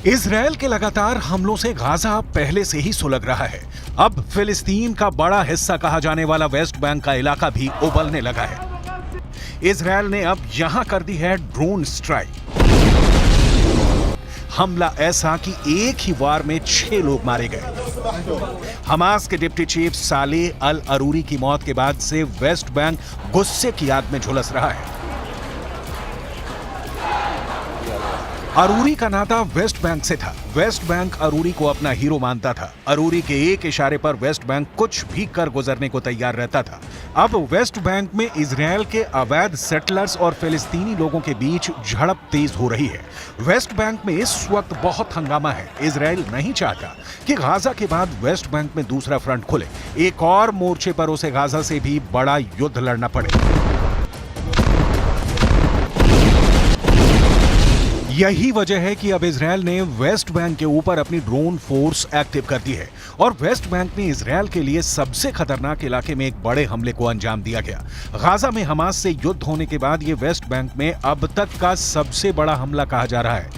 Israel के लगातार हमलों से गाजा पहले से ही सुलग रहा है। अब फिलिस्तीन का बड़ा हिस्सा कहा जाने वाला वेस्ट बैंक का इलाका भी उबलने लगा है। इजरायल ने अब यहां कर दी है ड्रोन स्ट्राइक। हमला ऐसा कि एक ही वार में 6 लोग मारे गए। हमास के डिप्टी चीफ सालेह अल अरूरी की मौत के बाद से वेस्ट बैंक गुस्से की आग में झुलस रहा है। अरूरी का नाता वेस्ट बैंक से था। वेस्ट बैंक अरूरी को अपना हीरो मानता था। अरूरी के एक इशारे पर वेस्ट बैंक कुछ भी कर गुजरने को तैयार रहता था। अब वेस्ट बैंक में इजरायल के अवैध सेटलर्स और फिलिस्तीनी लोगों के बीच झड़प तेज हो रही है। वेस्ट बैंक में इस वक्त बहुत हंगामा है। इजरायल नहीं चाहता कि गाजा के बाद वेस्ट बैंक में दूसरा फ्रंट खुले। एक और मोर्चे पर उसे गाजा से भी बड़ा युद्ध लड़ना पड़े। यही वजह है कि अब इजरायल ने वेस्ट बैंक के ऊपर अपनी ड्रोन फोर्स एक्टिव कर दी है और वेस्ट बैंक में इजरायल के लिए सबसे खतरनाक इलाके में एक बड़े हमले को अंजाम दिया गया। गाजा में हमास से युद्ध होने के बाद ये वेस्ट बैंक में अब तक का सबसे बड़ा हमला कहा जा रहा है।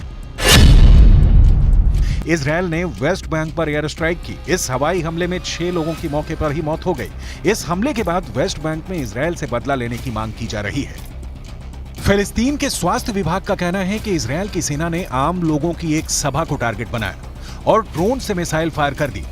इजरायल ने वेस्ट बैंक पर एयर स्ट्राइक की। इस हवाई हमले में 6 लोगों की मौके पर ही मौत हो गई। इस हमले के बाद वेस्ट बैंक में इजरायल से बदला लेने की मांग की जा रही है। फिलिस्तीन के स्वास्थ्य विभाग का कहना है कि इजरायल की सेना ने आम लोगों की एक सभा को टारगेट बनाया और ड्रोन से मिसाइल फायर कर दी।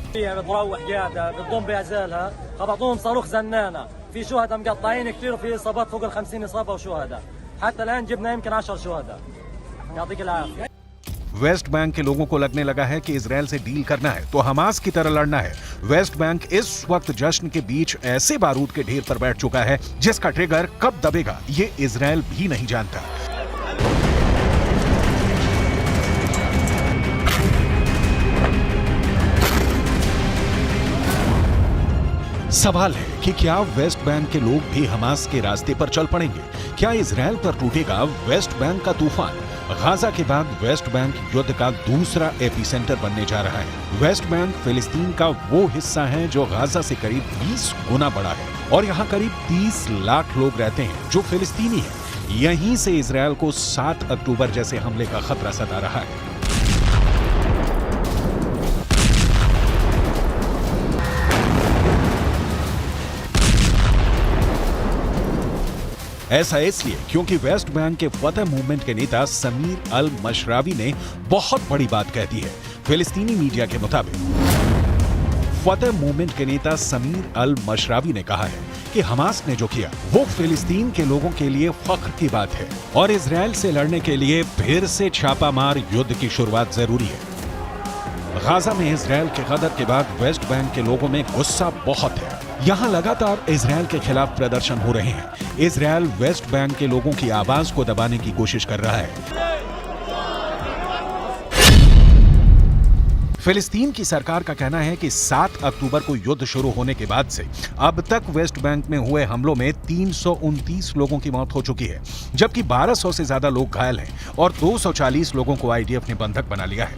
वेस्ट बैंक के लोगों को लगने लगा है कि इजरायल से डील करना है तो हमास की तरह लड़ना है। वेस्ट बैंक इस वक्त जश्न के बीच ऐसे बारूद के ढेर पर बैठ चुका है जिसका ट्रिगर कब दबेगा ये इजरायल भी नहीं जानता। सवाल है कि क्या वेस्ट बैंक के लोग भी हमास के रास्ते पर चल पड़ेंगे? क्या इजरायल पर टूटेगा वेस्ट बैंक का तूफान? गाजा के बाद वेस्ट बैंक युद्ध का दूसरा एपिसेंटर बनने जा रहा है। वेस्ट बैंक फिलिस्तीन का वो हिस्सा है जो गाजा से करीब 20 गुना बड़ा है और यहाँ करीब 30 लाख लोग रहते हैं जो फिलिस्तीनी हैं। यहीं से इजरायल को 7 अक्टूबर जैसे हमले का खतरा सता रहा है। ऐसा इसलिए क्योंकि वेस्ट बैंक के फतह मूवमेंट के नेता समीर अल मशरावी ने बहुत बड़ी बात कह दी है। फिलिस्तीनी मीडिया के मुताबिक फतह मूवमेंट के नेता समीर अल मशरावी ने कहा है कि हमास ने जो किया वो फिलिस्तीन के लोगों के लिए फख्र की बात है और इजरायल से लड़ने के लिए फिर से छापामार युद्ध की शुरुआत जरूरी है। गाजा में इजरायल के गदर के बाद वेस्ट बैंक के लोगों में गुस्सा बहुत है। यहाँ लगातार इजरायल के खिलाफ प्रदर्शन हो रहे हैं। इजरायल वेस्ट बैंक के लोगों की आवाज को दबाने की कोशिश कर रहा है। फिलिस्तीन की सरकार का कहना है कि 7 अक्टूबर को युद्ध शुरू होने के बाद से अब तक वेस्ट बैंक में हुए हमलों में 329 लोगों की मौत हो चुकी है, जबकि 1200 से ज्यादा लोग घायल हैं और 240 लोगों को आईडीएफ ने बंधक बना लिया है।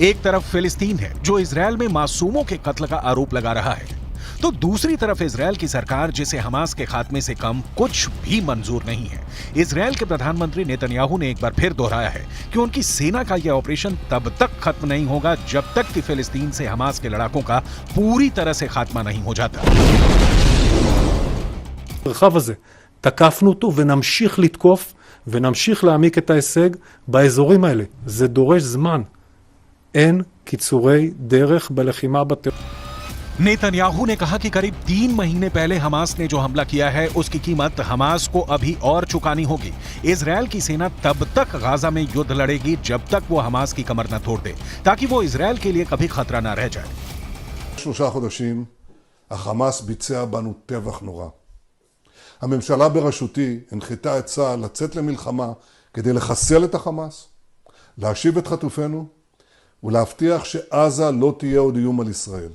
एक तरफ फिलिस्तीन है जो इजरायल में मासूमों के कत्ल का आरोप लगा रहा है तो दूसरी तरफ इजरायल की सरकार जिसे हमास के खात्मे से कम कुछ भी मंजूर नहीं है। इजरायल के प्रधानमंत्री नेतन्याहू ने एक बार फिर दोहराया है कि उनकी सेना का यह ऑपरेशन तब तक खत्म नहीं होगा जब तक कि फिलिस्तीन से हमास के लड़ाकों का पूरी तरह से खात्मा नहीं हो जाता। תקפנו אותו ונמשיך לתקוף ונמשיך להעמיק את ההישג באזורים האלה. זה דורש זמן. אין קיצורי דרך בלחימה בטרור. नेतन्याहू ने कहा कि करीब 3 महीने पहले हमास ने जो हमला किया है उसकी कीमत हमास को अभी और चुकानी होगी। इजरायल की सेना तब तक गाजा में युद्ध लड़ेगी जब तक वो हमास की कमर न तोड़ दे ताकि वो इजरायल के लिए कभी खतरा न रह जाए। 3 חודשים החמאס ביצע בנו טבח נורא. הממשלה בראשותי הנחתה את צה"ל לצאת למלחמה כדי לחסל את החמאס, להשיב את חטופינו ולהבטיח שעזה לא תהיה עוד איום על ישראל.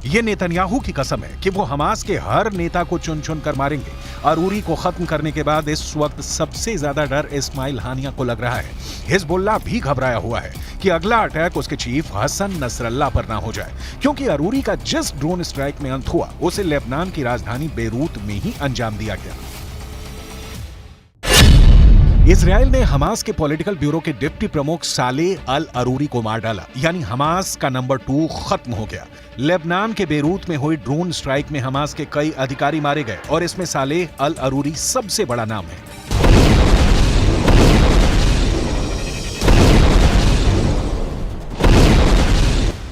ये नेतन्याहू की कसम है कि वो हमास के हर नेता को चुन चुन कर मारेंगे। अरूरी को खत्म करने के बाद इस वक्त सबसे ज्यादा डर इस्माइल हानिया को लग रहा है। हिजबुल्लाह भी घबराया हुआ है कि अगला अटैक उसके चीफ हसन नसरल्लाह पर ना हो जाए, क्योंकि अरूरी का जिस ड्रोन स्ट्राइक में अंत हुआ उसे लेबनान की राजधानी बेरूत में ही अंजाम दिया गया। इजराइल ने हमास के पॉलिटिकल ब्यूरो के डिप्टी प्रमुख सालेह अल अरूरी को मार डाला, यानी हमास का नंबर 2 खत्म हो गया। लेबनान के बेरूत में हुई ड्रोन स्ट्राइक में हमास के कई अधिकारी मारे गए और इसमें सालेह अल अरूरी सबसे बड़ा नाम है।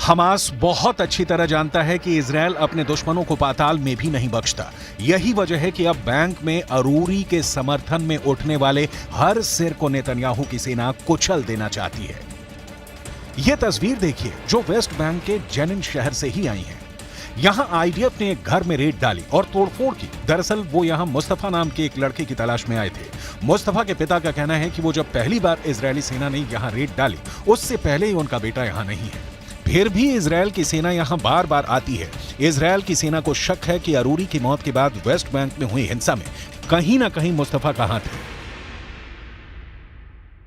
हमास बहुत अच्छी तरह जानता है कि इजराइल अपने दुश्मनों को पाताल में भी नहीं बख्शता। यही वजह है कि अब बैंक में अरूरी के समर्थन में उठने वाले हर सिर को नेतन्याहू की सेना कुचल देना चाहती है। यह तस्वीर देखिए जो वेस्ट बैंक के जेनिन शहर से ही आई है। यहां आईडीएफ ने एक घर में रेड डाली और तोड़फोड़ की। दरअसल वो यहां मुस्तफा नाम के एक लड़के की तलाश में आए थे। मुस्तफा के पिता का कहना है कि वो जब पहली बार इजरायली सेना ने यहां रेड डाली उससे पहले ही उनका बेटा यहां नहीं है। फिर भी इजराइल की सेना यहां बार बार आती है। इजराइल की सेना को शक है कि अरूरी की मौत के बाद वेस्ट बैंक में हुई हिंसा में कहीं ना कहीं मुस्तफा का हाथ है।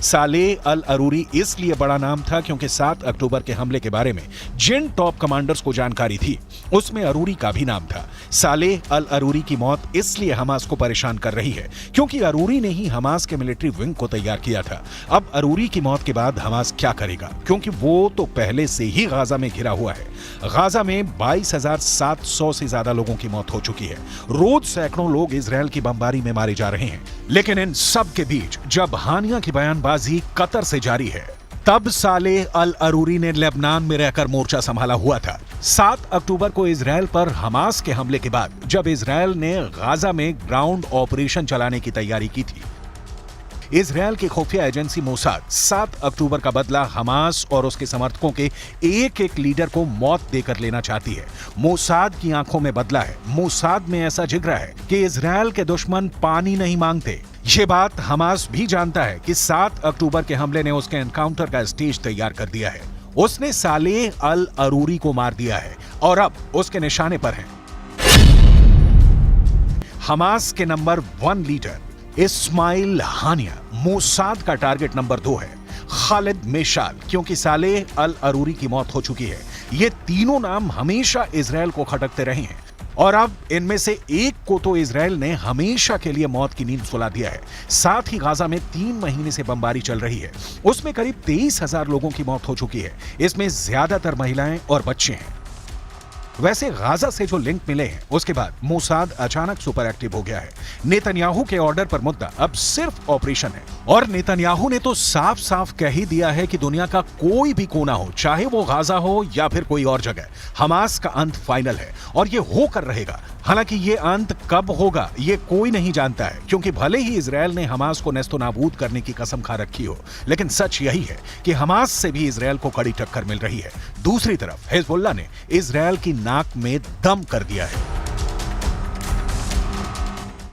सालेह अल अरूरी इसलिए बड़ा नाम था क्योंकि 7 अक्टूबर के हमले के बारे में जिन टॉप कमांडर्स को जानकारी थी उसमें अरूरी का भी नाम था। सालेह अल अरूरी की मौत इसलिए हमास को परेशान कर रही है क्योंकि अरूरी ने ही हमास के मिलिट्री विंग को तैयार किया था। अब अरूरी की मौत के बाद हमास क्या करेगा, क्योंकि वो तो पहले से ही गाजा में घिरा हुआ है। गाजा में 22,700 से ज्यादा लोगों की मौत हो चुकी है। रोज सैकड़ों लोग इजराइल की बमबारी में मारे जा रहे हैं। लेकिन इन सब के बीच जब हानिया की बयानबाजी कतर से जारी है तब सालेह अल अरूरी ने लेबनान में रहकर मोर्चा संभाला हुआ था। 7 अक्टूबर को इजराइल पर हमास के हमले के बाद जब इजराइल ने गाजा में ग्राउंड ऑपरेशन चलाने की तैयारी की थी, इजराइल की खुफिया एजेंसी मोसाद 7 अक्टूबर का बदला हमास और उसके समर्थकों के एक एक लीडर को मौत देकर लेना चाहती है। मोसाद की आंखों में बदला है। मोसाद में ऐसा जिगरा है कि इजराइल के दुश्मन पानी नहीं मांगते। ये बात हमास भी जानता है कि 7 अक्टूबर के हमले ने उसके एनकाउंटर का स्टेज तैयार कर दिया है। उसने सालेह अल अरूरी को मार दिया है और अब उसके निशाने पर है। हमास के नंबर 1 लीडर इस्माइल हानिया, मोसाद का टारगेट नंबर 2 है खालिद मेशाल, क्योंकि सालेह अल अरूरी की मौत हो चुकी है। ये तीनों नाम हमेशा इजराइल को खटकते रहे हैं और अब इनमें से एक को तो इजराइल ने हमेशा के लिए मौत की नींद सुला दिया है। साथ ही गाजा में 3 महीने से बमबारी चल रही है। उसमें करीब 23,000 लोगों की मौत हो चुकी है। इसमें ज्यादातर महिलाएं और बच्चे हैं। वैसे गाजा से जो लिंक मिले हैं उसके बाद मोसाद अचानक सुपर एक्टिव हो गया है। नेतन्याहू के ऑर्डर पर मुद्दा अब सिर्फ ऑपरेशन है और नेतन्याहू ने तो साफ साफ कह ही दिया है कि दुनिया का कोई भी कोना हो, चाहे वो गाजा हो या फिर कोई और जगह, हमास का अंत फाइनल है और ये होकर रहेगा। हालांकि ये अंत कब होगा ये कोई नहीं जानता है, क्योंकि भले ही इजराइल ने हमास को नेस्तो नाबूद करने की कसम खा रखी हो, लेकिन सच यही है कि हमास से भी इजराइल को कड़ी टक्कर मिल रही है। दूसरी तरफ हिजबुल्लाह ने इजराइल की नाक में दम कर दिया है।